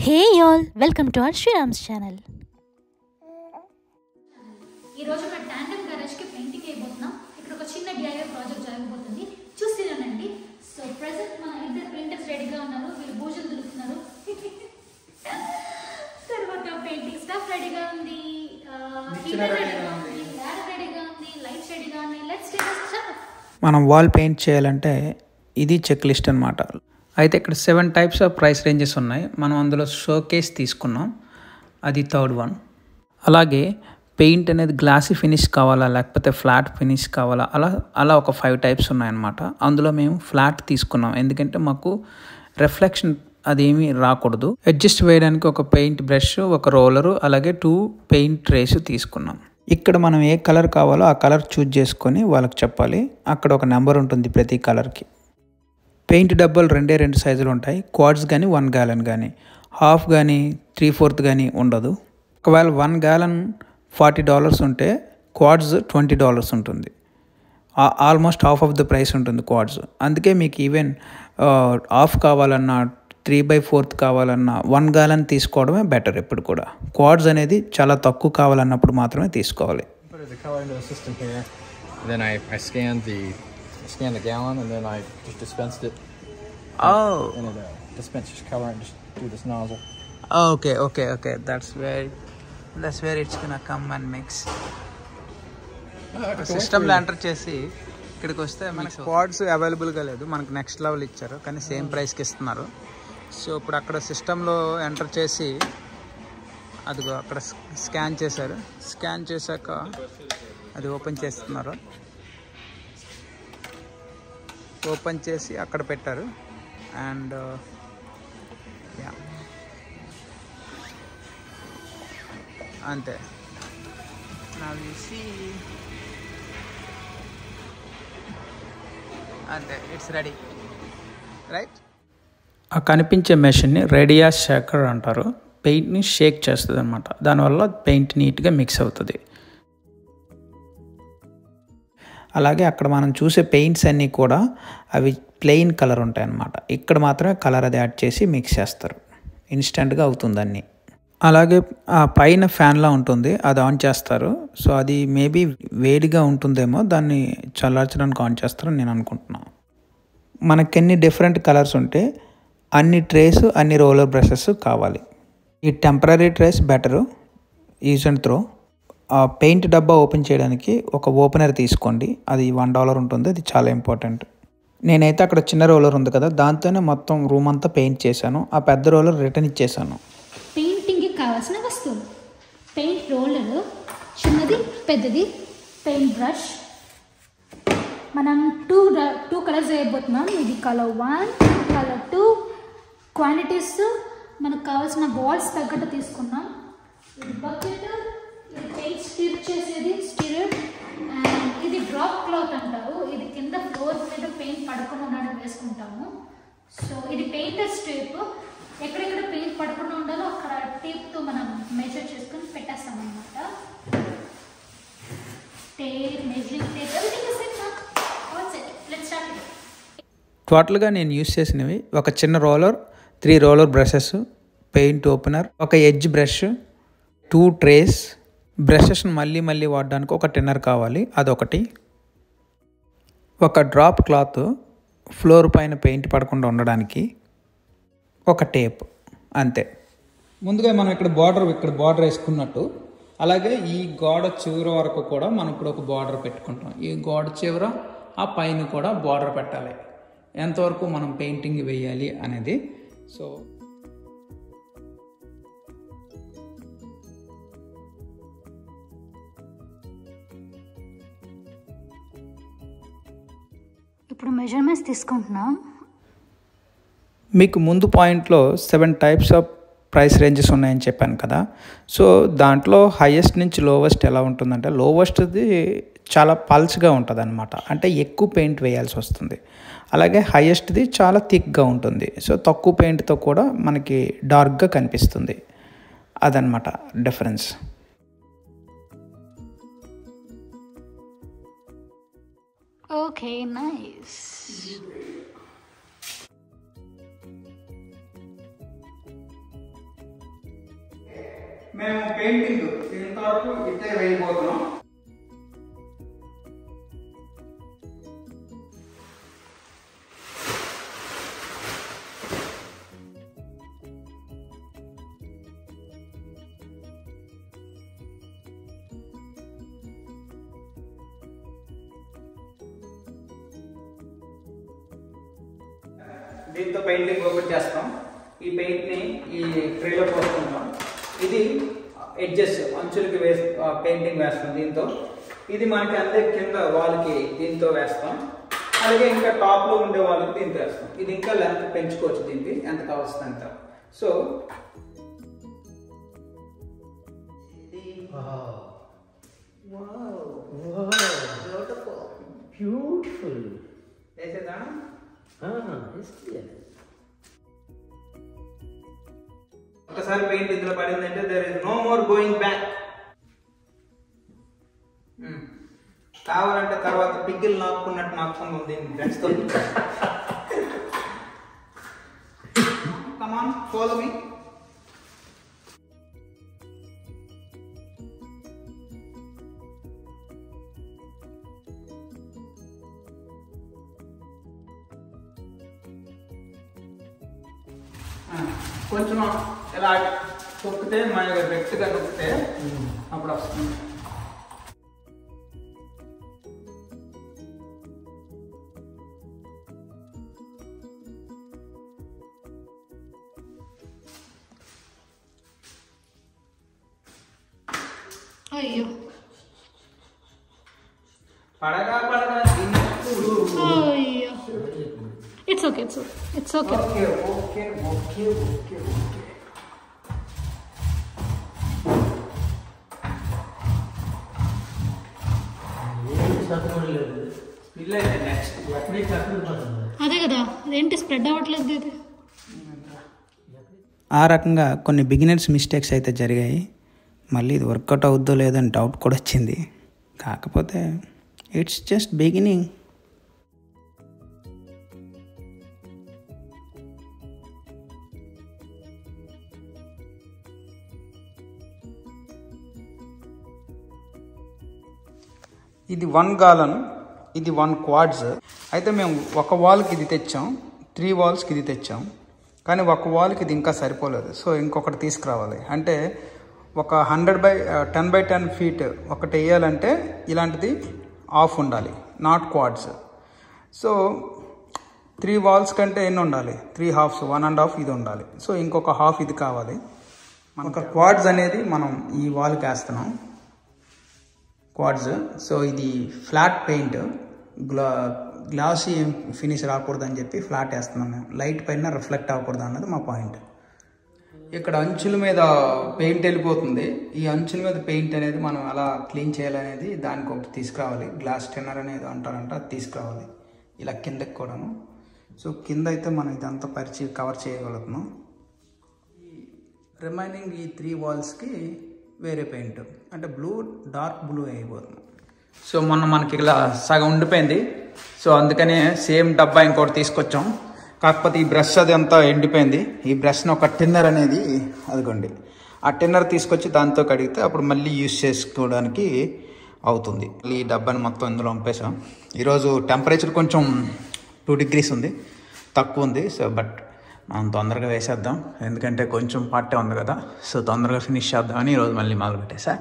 Hey y'all, welcome to our Shriram's channel. ఈ రోజు మన టాండెమ్ గ్యారేజ్ కి పెయింటింగ్ అయిపోతున్నాం. ఇక్కడ ఒక చిన్న డిఐవై ప్రాజెక్ట్ జరగబోతుంది. చూసిరండి. సో ప్రెజెంట్ మన ఇద్దరు ప్రింటర్స్ రెడీగా ఉన్నారు. వీళ్ళు బూజులు దులుపుతున్నారు. తర్వాత పెయింటింగ్ స్టఫ్ రెడీగా ఉంది. హీటర్ రెడీగా ఉంది. ల్యాడర్ రెడీగా ఉంది. లైట్స్ రెడీగా ఉన్నాయి. Let's take a start. మనం వాల్ పెయింట్ చేయాలంటే ఇది చెక్ లిస్ట్ అనమాట. అయితే ఇక్కడ 7 టైప్స్ ఆఫ్ ప్రైస్ రేంజెస్ ఉన్నాయి. మనం అందులో షోకేస్ తీసుకున్నాం, అది థర్డ్ వన్. అలాగే పెయింట్ అనేది గ్లాసీ ఫినిష్ కావాలా లేకపోతే ఫ్లాట్ ఫినిష్ కావాలా అలా ఒక 5 టైప్స్ ఉన్నాయన్నమాట. అందులో మేము ఫ్లాట్ తీసుకున్నాం, ఎందుకంటే మాకు రిఫ్లెక్షన్ అదేమీ రాకూడదు. అడ్జస్ట్ వేయడానికి ఒక పెయింట్ బ్రష్, ఒక రోలరు, అలాగే 2 పెయింట్ ట్రేస్ తీసుకున్నాం. ఇక్కడ మనం ఏ కలర్ కావాలో ఆ కలర్ చూజ్ చేసుకొని వాళ్ళకి చెప్పాలి. అక్కడ ఒక నెంబర్ ఉంటుంది ప్రతి కలర్కి. పెయింట్ డబ్బాలు 2 సైజులు ఉంటాయి. క్వార్ట్స్ కానీ 1 గ్యాలన్ కానీ, హాఫ్ కానీ 3/4 కానీ ఉండదు. ఒకవేళ 1 గ్యాలన్ $40 ఉంటే క్వార్ట్స్ $20 ఉంటుంది. Almost half of the price ఉంటుంది క్వార్ట్స్. అందుకే మీకు ఈవెన్ హాఫ్ కావాలన్నా 3/4 కావాలన్నా 1 గ్యాలన్ తీసుకోవడమే బెటర్. ఎప్పుడు కూడా క్వార్ట్స్ అనేది చాలా తక్కువ కావాలన్నప్పుడు మాత్రమే తీసుకోవాలి. Scan the gallon and then I just dispensed it. Oh. And it dispenses color and just through this nozzle. Okay. That's where it's gonna come and mix. సిస్టంలో ఎంటర్ చేసి ఇక్కడికి వస్తే మనకి క్వాడ్స్ అవైలబుల్గా లేదు. మనకు నెక్స్ట్ లెవెల్ ఇచ్చారు కానీ సేమ్ ప్రైస్కి ఇస్తున్నారు. సో ఇప్పుడు అక్కడ సిస్టంలో ఎంటర్ చేసి అదిగో అక్కడ స్కాన్ చేశారు. స్కాన్ చేశాక అది ఓపెన్ చేస్తున్నారు. ఓపెన్ చేసి అక్కడ పెట్టారు. అండ్ అంతే. అంతే, ఇట్స్ రెడీ, రైట్. ఆ కనిపించే మెషిన్ని రేడియస్ షేకర్ అంటారు. పెయింట్ని షేక్ చేస్తుంది అనమాట. దానివల్ల పెయింట్ నీట్గా మిక్స్ అవుతుంది. అలాగే అక్కడ మనం చూసే పెయింట్స్ అన్నీ కూడా అవి ప్లెయిన్ కలర్ ఉంటాయి అన్నమాట. ఇక్కడ మాత్రమే కలర్ అది యాడ్ చేసి మిక్స్ చేస్తారు. ఇన్స్టెంట్గా అవుతుంది అన్నీ. అలాగే ఆ పైన ఫ్యాన్లా ఉంటుంది, అది ఆన్ చేస్తారు. సో అది మేబీ వేడిగా ఉంటుందేమో, దాన్ని చల్లార్చడానికి ఆన్ చేస్తారని నేను అనుకుంటున్నాను. మనకెన్ని డిఫరెంట్ కలర్స్ ఉంటే అన్ని ట్రేస్, అన్ని రోలర్ బ్రషెస్ కావాలి. ఈ temporary trace better, use and throw. Paint డబ్బా ఓపెన్ చేయడానికి ఒక ఓపెనర్ తీసుకోండి. అది $1 ఉంటుంది. అది చాలా ఇంపార్టెంట్. నేనైతే అక్కడ చిన్న రోలర్ ఉంది కదా, దాంతోనే మొత్తం రూమ్ అంతా పెయింట్ చేశాను. ఆ పెద్ద రోలర్ రిటర్న్ ఇచ్చేసాను. పెయింటింగ్కి కావాల్సిన వస్తువులు: పెయింట్ రోలర్, చిన్నది పెద్దది, పెయింట్ బ్రష్. మనం టూ కలర్స్ వేయబోతున్నాం. ఇది కలర్ 1, కలర్ 2. క్వాంటిటీస్ మనకు కావాల్సిన బాల్స్ తగ్గట్టు తీసుకున్నాం. ఇది బకెట్, ఇది పెయింట్ స్టిర్ చేసేది స్టిరర్, అండ్ ఇది డ్రాప్ క్లాత్ అంటారు. ఇది కింద ఫ్లోర్ మీద పెయింట్ పడకుండా ఉండడానికి వేసుకుంటాము. సో ఇది పెయింటర్ స్ట్రిప్. ఎక్కడెక్కడ పెయింట్ పడకుండా ఉండాలో అక్కడ టేప్తో మనం మెజర్ చేసుకొని పెట్టేస్తాం అనమాట. Measuring tape, everything is set. All set. Let's start it. టోటల్గా నేను యూస్ చేసినవి ఒక చిన్న roller, 3 roller brushes, paint opener, ఒక ఎడ్జ్ బ్రష్, 2 ట్రేస్. బ్రషెస్ని మళ్ళీ వాడడానికి ఒక టిన్నర్ కావాలి, అదొకటి. ఒక డ్రాప్ క్లాత్ ఫ్లోర్ పైన పెయింట్ పడకుండా ఉండడానికి, ఒక టేప్. అంతే. ముందుగా మనం ఇక్కడ బార్డర్ వేసుకున్నట్టు, అలాగే ఈ గోడ చివర వరకు కూడా మనం ఇప్పుడు ఒక బార్డర్ పెట్టుకుంటాం. ఈ గోడ చివర ఆ పైన కూడా బార్డర్ పెట్టాలి. ఎంతవరకు మనం పెయింటింగ్ వేయాలి అనేది. సో ఇప్పుడు మెజర్మెంట్స్ తీసుకుంటున్నాం. మీకు ముందు పాయింట్లో 7 టైప్స్ ఆఫ్ ప్రైస్ రేంజెస్ ఉన్నాయని చెప్పాను కదా. సో దాంట్లో హైయెస్ట్ నుంచి లోవెస్ట్ ఎలా ఉంటుందంటే, లోవెస్ట్ది చాలా పల్స్గా ఉంటుంది అనమాట. అంటే ఎక్కువ పెయింట్ వేయాల్సి వస్తుంది. అలాగే హైయెస్ట్ది చాలా థిక్గా ఉంటుంది. సో తక్కువ పెయింట్తో కూడా మనకి డార్క్గా కనిపిస్తుంది. అదనమాట డిఫరెన్స్. Okay, nice. మేము పెయింటింగ్ ఇంతవరకు ఇట్టే వేయబోతున్నాం. దీంతో పెయింటింగ్ ఓపెన్ చేస్తాం. ఈ పెయింట్ ని ఈ ట్రేలో పోసుకుంటాం. ఇది ఎడ్జెస్ అంచులకి పెయింటింగ్ వేస్తాం దీంతో. ఇది మనకి అంతే కింద వాళ్ళకి దీంతో వేస్తాం. అలాగే ఇంకా టాప్ లో ఉండే వాళ్ళకి దీంతో వేస్తాం. ఇది ఇంకా లెంత్ పెంచుకోవచ్చు దీనికి ఎంత కావస్తుంది అంత. సో బ్యూటిఫుల్ వేసేదా? ఒకసారి పెయింట్ ఇందులో పడిందంటే there is no more going back. కావాలంటే తర్వాత పిగ్గిల్ నాకున్నట్టు నాకుకుందాం దీన్ని ఫ్రెండ్స్ తో. Come on, follow me. కొంచెం ఇలా తొక్కితే మనకి గట్టిగా నొక్కితే అప్పుడు వస్తుంది. అయ్యో పడగా పడగా అయ్యో. It's okay, it's okay. Okay okay okay okay okay. అదే కదా, అదేంటి స్ప్రెడ్ అవ్వట్లేదు ఇది. ఆ రకంగా కొన్ని బిగినర్స్ మిస్టేక్స్ అయితే జరిగాయి. మళ్ళీ ఇది వర్కౌట్ అవుద్దో లేదో అని డౌట్ కూడా వచ్చింది. కాకపోతే ఇట్స్ జస్ట్ బిగినింగ్. ఇది 1 గాలన్, ఇది 1 క్వాడ్స్. అయితే మేము ఒక వాల్కి ఇది తెచ్చాం, 3 వాల్స్కి ఇది తెచ్చాం. కానీ ఒక వాల్కి ఇది ఇంకా సరిపోలేదు. సో ఇంకొకటి తీసుకురావాలి. అంటే ఒక 10x10 ఫీట్ ఒకటి వేయాలంటే ఇలాంటిది ఆఫ్ ఉండాలి, నాట్ క్వాడ్స్. సో 3 వాల్స్ కంటే ఎన్ని ఉండాలి? 3 హాఫ్స్, 1.5 ఇది ఉండాలి. సో ఇంకొక హాఫ్ ఇది కావాలి. మనకు క్వాడ్స్ అనేది మనం ఈ వాల్కి వేస్తున్నాం క్వాడ్స్. సో ఇది ఫ్లాట్ పెయింట్, గ్లాసీ ఫినిష్ రాకూడదని చెప్పి ఫ్లాట్ వేస్తున్నాం మేము. లైట్ పైన రిఫ్లెక్ట్ అవ్వకూడదు అన్నది మా పాయింట్. ఇక్కడ అంచుల మీద పెయింట్ వెళ్ళిపోతుంది. ఈ అంచుల మీద పెయింట్ అనేది మనం ఎలా క్లీన్ చేయాలనేది దానికి ఒకటి తీసుకురావాలి. గ్లాస్ టెన్నర్ అనేది అంటారంట, అది తీసుకురావాలి. ఇలా కిందకి కూడాను. సో కింద అయితే మనం ఇదంతా కవర్ చేయగలుగుతున్నాం. రిమైనింగ్ ఈ 3 వాల్స్కి వేరే పెయింట్, అంటే బ్లూ, డార్క్ బ్లూ అయిపోతుంది. సో మొన్న మనకి ఇలా సగం ఉండిపోయింది. సో అందుకనే సేమ్ డబ్బా ఇంకోటి తీసుకొచ్చాం. కాకపోతే ఈ బ్రష్ అది అంతా ఎండిపోయింది. ఈ బ్రష్ని ఒక టిన్నర్ అనేది అదిగోండి, ఆ టిన్నర్ తీసుకొచ్చి దాంతో కడిగితే అప్పుడు మళ్ళీ యూజ్ చేసుకోవడానికి అవుతుంది. ఈ డబ్బాని మొత్తం ఇందులో పంపేసాం. ఈరోజు టెంపరేచర్ కొంచెం 2 degrees ఉంది, తక్కువ ఉంది. సో బట్ మనం తొందరగా వేసేద్దాం, ఎందుకంటే కొంచెం పార్టే ఉంది కదా. సో తొందరగా ఫినిష్ చేద్దామని ఈరోజు మళ్ళీ మొదలు పెట్టేసా.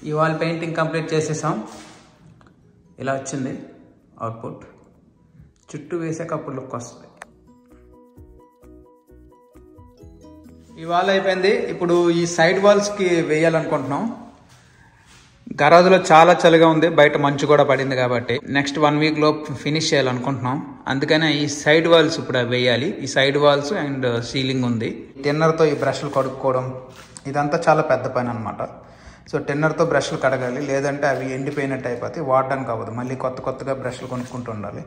ఈ వాల్ పెయింటింగ్ కంప్లీట్ చేసేసాం. ఇలా వచ్చింది అవుట్పుట్. చుట్టూ వేసాక అప్పుడు లుక్ వస్తుంది. ఈ వాల్ అయిపోయింది. ఇప్పుడు ఈ సైడ్ వాల్స్కి వేయాలనుకుంటున్నాం. గరాజులో చాలా చలిగా ఉంది, బయట మంచు కూడా పడింది కాబట్టి నెక్స్ట్ 1 వీక్ లో ఫినిష్ చేయాలనుకుంటున్నాం. అందుకనే ఈ సైడ్ వాల్స్ ఇప్పుడు వేయాలి. ఈ సైడ్ వాల్స్ అండ్ సీలింగ్ ఉంది. టిన్నర్తో ఈ బ్రష్లు కడుక్కోవడం ఇదంతా చాలా పెద్ద పని అనమాట. సో టిన్నర్తో బ్రష్లు కడగాలి, లేదంటే అవి ఎండిపోయినట్టు అయిపోతాయి, వాడడానికి అవ్వదు. మళ్ళీ కొత్తగా బ్రష్లు కొనుక్కుంటూ ఉండాలి.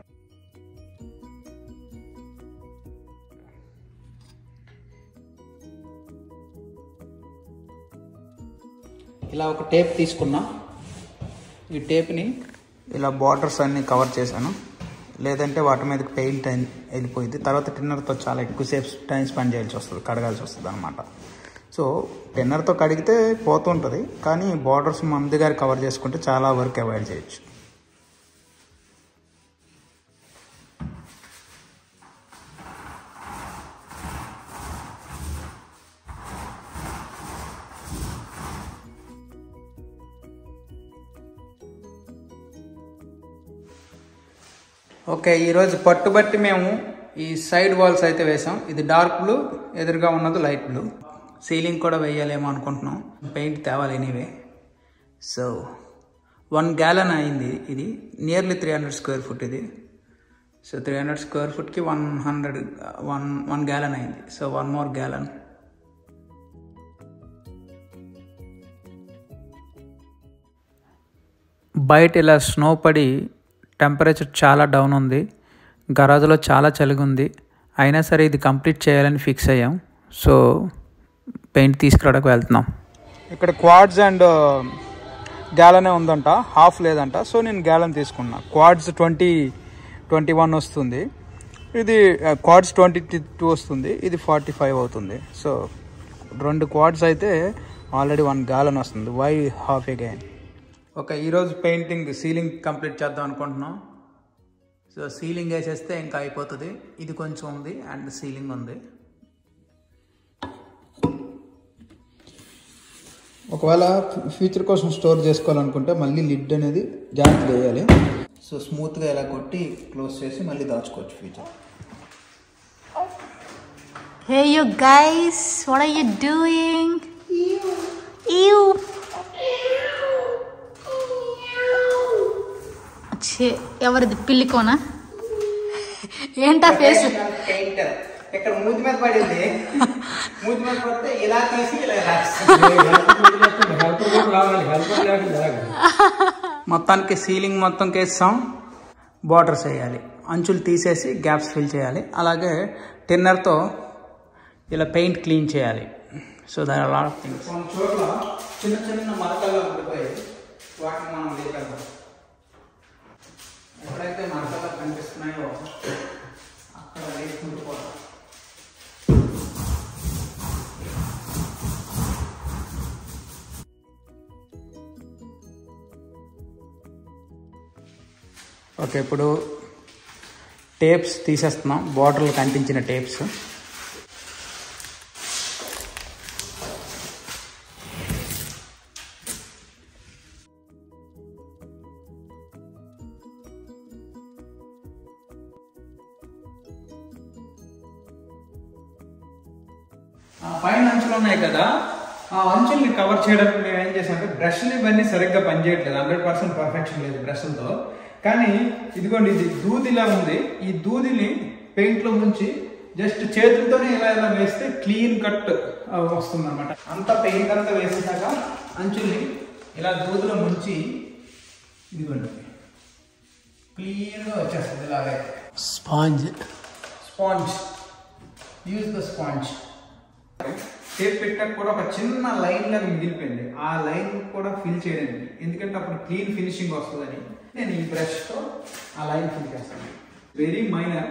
ఇలా ఒక టేప్ తీసుకున్నా, ఈ టేప్ని ఇలా బార్డర్స్ అన్నీ కవర్ చేశాను, లేదంటే వాటి మీదకి పెయింట్ వెళ్ళిపోయింది. తర్వాత టిన్నర్తో చాలా ఎక్కువసేపు టైం స్పెండ్ చేయాల్సి వస్తుంది, కడగాల్సి వస్తుంది అనమాట. సో టిన్నర్తో కడిగితే పోతుంటుంది, కానీ బార్డర్స్ ముందుగా కవర్ చేసుకుంటే చాలా వర్క్ అవాయిడ్ చేయొచ్చు. ఓకే, ఈరోజు పట్టుబట్టి మేము ఈ సైడ్ వాల్స్ అయితే వేసాం. ఇది డార్క్ బ్లూ, ఎదురుగా ఉన్నది లైట్ బ్లూ. సీలింగ్ కూడా వేయాలేమో అనుకుంటున్నాం, పెయింట్ తేవాలి ఎనీవే. సో 1 gallon అయింది. ఇది నియర్లీ 300 square feet ఇది. సో 300 square feetకి 1 gallon అయింది. So 1 more gallon. బయట ఇలా స్నో పడి టెంపరేచర్ చాలా డౌన్ ఉంది, గరాజులో చాలా చలిగా ఉంది. అయినా సరే ఇది కంప్లీట్ చేయాలని ఫిక్స్ అయ్యాం. సో పెయింట్ తీసుకురావడానికి వెళ్తున్నాం. ఇక్కడ క్వాడ్స్ అండ్ గ్యాలనే ఉందంట, హాఫ్ లేదంట. సో నేను గ్యాలన్ తీసుకున్నా. క్వాడ్స్ 21 వస్తుంది, ఇది క్వాడ్స్ 22 వస్తుంది, ఇది 45 అవుతుంది. సో 2 క్వాడ్స్ అయితే ఆల్రెడీ 1 gallon వస్తుంది. Why half again? ఓకే, ఈరోజు పెయింటింగ్ సీలింగ్ కంప్లీట్ చేద్దాం అనుకుంటున్నాం. సో సీలింగ్ వేసేస్తే ఇంకా అయిపోతుంది. ఇది కొంచెం ఉంది అండ్ సీలింగ్ ఉంది. ఒకవేళ ఫ్యూచర్ కోసం స్టోర్ చేసుకోవాలనుకుంటే మళ్ళీ లిడ్ అనేది జాగ్రత్త వేయాలి. సో స్మూత్గా ఇలా కొట్టి క్లోజ్ చేసి మళ్ళీ దాచుకోవచ్చు future. Hey you guys, what are you doing? Ew. ఎవరిది పిల్లికోనా? ఏంటా ఫేస్? ఇక్కడ మూతి మీద పడింది, మూతి మీద పడితే ఇలా తీసి మొత్తానికి సీలింగ్ మొత్తం కేసాం. బార్డర్స్ వేయాలి, అంచులు తీసేసి గ్యాప్స్ ఫిల్ చేయాలి. అలాగే టిన్నర్తో ఇలా పెయింట్ క్లీన్ చేయాలి. So there are lot of things. కొన్ని చోట్ల చిన్న చిన్న మరకల్లో ఉండిపోయాయి, వాటిని మనం లేపేద్దాం. ఎప్పుడైతే మరకల్లో కనిపిస్తున్నాయో అక్కడ లేకుంటూ పోతాం. ఓకే, ఇప్పుడు టేప్స్ తీసేస్తున్నాం, బార్డర్లు కంటించిన టేప్స్. పైన అంచులు ఉన్నాయి కదా, ఆ అంచుల్ని కవర్ చేయడానికి మేము ఏం చేసామంటే బ్రష్లు ఇవన్నీ సరిగ్గా పనిచేయట్లేదు, 100% పర్ఫెక్షన్ లేదు బ్రష్లతో. కానీ ఇదిగోండి, ఇది దూదిలా ఉంది. ఈ దూదిని పెయింట్లో ముంచి జస్ట్ చేతులతోనే ఇలా వేస్తే క్లీన్ కట్ వస్తుంది అనమాట. అంతా పెయింట్ అంతా వేసేసాక అంచుల్ని ఇలా దూదిలో ముంచి ఇదిగోండి క్లీన్గా వచ్చేస్తుంది. ఇలాగే sponge use the sponge. Tape పెట్టాక కూడా ఒక చిన్న లైన్ లాగా మిగిలిపోయింది, ఆ లైన్ కూడా ఫిల్ చేయడానికి, ఎందుకంటే అప్పుడు క్లీన్ ఫినిషింగ్ వస్తుందని నేను ఈ బ్రష్తో ఆ లైన్ ఫిల్ చేస్తాను. Very minor,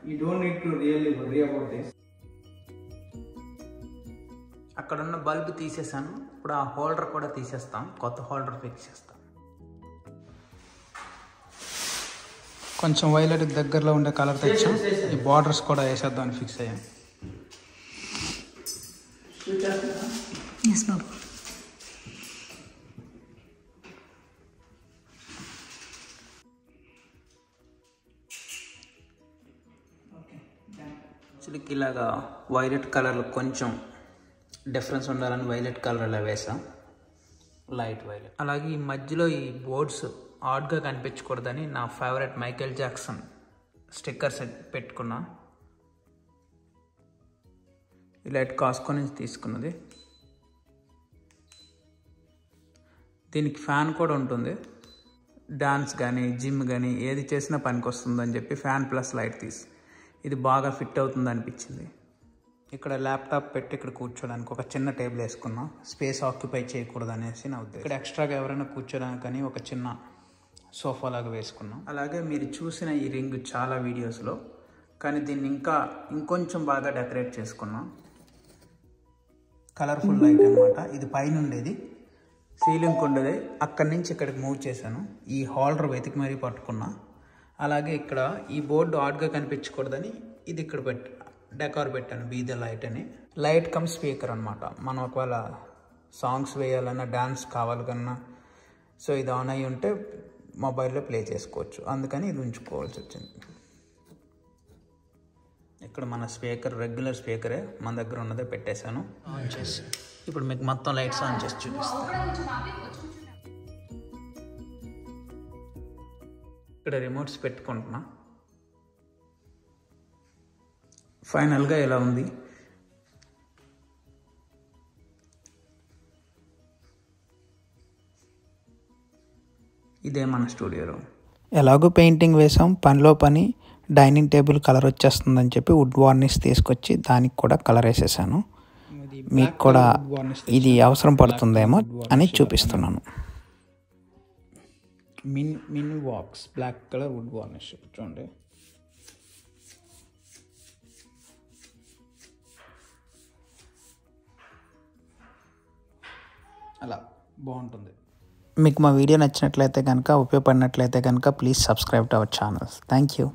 you don't need to really worry about this. అక్కడ ఉన్న బల్బ్ తీసేసాను, ఇప్పుడు ఆ హోల్డర్ కూడా తీసేస్తాం, కొత్త హోల్డర్ ఫిక్స్ చేస్తాం. కొంచెం వైలెట్ దగ్గరలో ఉండే కలర్ తెచ్చాం, ఈ బార్డర్స్ కూడా వేసేద్దాం అని ఫిక్స్ అయ్యాం. Yes, బాబు. యాక్చువల్లీ ఇలాగా వైలెట్ కలర్లో కొంచెం డిఫరెన్స్ ఉండాలని వైలెట్ కలర్ ఇలా వేసాం. Light violet. అలాగే ఈ మధ్యలో ఈ బోర్డ్స్ ఆడ్గా కనిపించకూడదని నా ఫేవరెట్ మైకేల్ జాక్సన్ స్టిక్కర్స్ పెట్టుకున్నా. ఈ లైట్ కాస్కో నుంచి తీసుకున్నది. దీనికి ఫ్యాన్ కూడా ఉంటుంది. డాన్స్ కానీ జిమ్ కానీ ఏది చేసినా పనికి వస్తుందని చెప్పి ఫ్యాన్ ప్లస్ లైట్ ఇది బాగా ఫిట్ అవుతుంది అనిపించింది. ఇక్కడ ల్యాప్టాప్ పెట్టి ఇక్కడ కూర్చోడానికి ఒక చిన్న టేబుల్ వేసుకున్నా, స్పేస్ ఆక్యుపై చేయకూడదు అనేసి నా ఉద్దేశం. ఇక్కడ ఎక్స్ట్రాగా ఎవరైనా కూర్చోడానికని ఒక చిన్న సోఫా లాగా వేసుకున్నాం. అలాగే మీరు చూసిన ఈ రింగ్ చాలా వీడియోస్లో, కానీ దీన్ని ఇంకొంచెం బాగా డెకరేట్ చేసుకున్నాం. కలర్ఫుల్ లైట్ అనమాట. ఇది పైన ఉండేది, సీలింగ్ ఉండేది, అక్కడి నుంచి ఇక్కడికి మూవ్ చేశాను. ఈ హోల్డర్ వెతికి మరీ పట్టుకున్నా. అలాగే ఇక్కడ ఈ బోర్డు ఆడ్గా కనిపించకూడదని ఇది ఇక్కడ డెకార్ పెట్టాను, బీద లైట్ అని. లైట్ కమ్ స్పీకర్ అనమాట. మనం ఒకవేళ సాంగ్స్ వేయాలన్నా డాన్స్ కావాలన్నా సో ఇది ఆన్ అయ్యి ఉంటే మొబైల్లో ప్లే చేసుకోవచ్చు. అందుకని ఇది ఉంచుకోవాల్సి వచ్చింది. ఇక్కడ మన స్పీకర్ రెగ్యులర్ స్పీకరే మన దగ్గర ఉన్నదే పెట్టేశాను. ఆన్ చేసి ఇప్పుడు మీకు మొత్తం లైట్స్ ఆన్ చేసి చూపిస్తాను. ఇక్కడ రిమోట్స్ పెట్టుకుంటున్నా. ఫైనల్గా ఇలా ఉంది. ఇదే మన స్టూడియో రూమ్. ఎలాగో పెయింటింగ్ వేసాం, పనిలో పని డైనింగ్ టేబుల్ కలర్ వచ్చేస్తుందని చెప్పి వుడ్ వార్నిష్ తీసుకొచ్చి దానికి కూడా కలర్ వేసేసాను. మీకు కూడా ఇది అవసరం పడుతుందేమో అని చూపిస్తున్నాను. Minwax black colour wood varnish చూడండి. అలా బాగుంటుంది. మీకు మా వీడియో నచ్చినట్లయితే కనుక, ఉపయోగపడినట్లయితే కనుక please subscribe to our channel. Thank you.